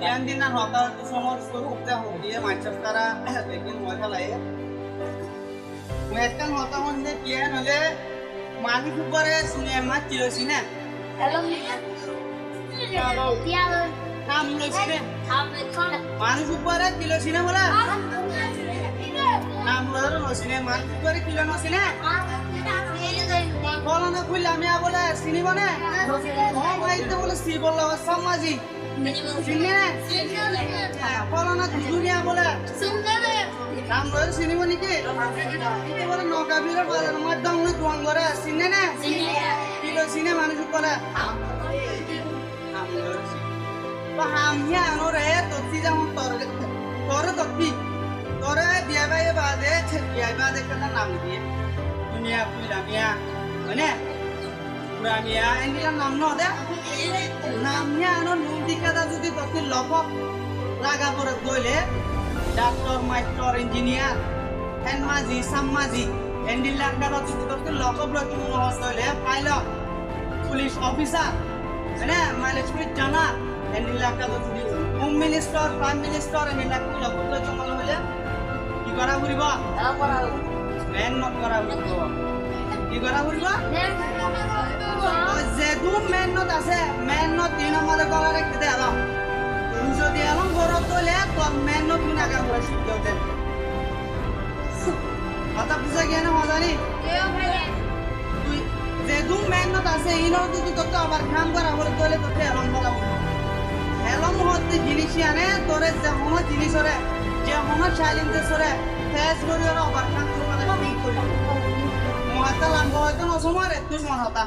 জ্ঞান দিন না হতা তো সমর শুরু করতে হবে মানসিকতারা একদিন মজা লাগে মেটকান হতা হচ্ছে জ্ঞান হলে মানুষ উপরে শুনে মাছ চিরছি না নাম লইছি না মানুষ উপরে কিলোছি না বলা নাম লইছি না মানুষ উপরে কিলো নছি না বলো না খুললে আমি বলে চিনিব না বলে সি বললো সমাজি চিনি না বলো না দুনিয়া বলে নাম লই চিনিব নেকি বলে নগাবির বাজার মাধ্যম দোয়াং করে চিনে না কিলো চিনে মানুষ উপরে hamnya anore toti jamu tor toti tore dia bade dia bade kana nam dia dunia puramia mana puramia ini kan nam no ada namnya anu nundi kata judi toti lopok laga pura dole doctor master engineer hen maji sam maji endilan kata judi toti lopok lagi mohon dole pilot police officer mana military jana এন্ডিলাক কাজ যদি home minister prime minister এন্ডিলাক কি লবুল জমল হইলে কি করা হইব main not করা হইব কি করা হইব যে দু মেন নট আছে মেন নট 3 নম্বরে করা রেখে দে আলাম তুই যদি আলাম বড় তোলে তো মেন নট বিনা কাজ করে শিখতে হবে কথা বুঝা গিয়ে না মজানি তুই যে দু মেন নট আছে ইনো যদি তো আবার কাম করা হলে তোলে তো আলাম বলা এলম হতে জিনিস আনে তোরে যে হন জিনিসরে যে হন শালিন দেশরে ফেস করি আর অবাকান তো মানে কি করি মহাতা লাম্ব হয়তো নসমরে তুই মহাতা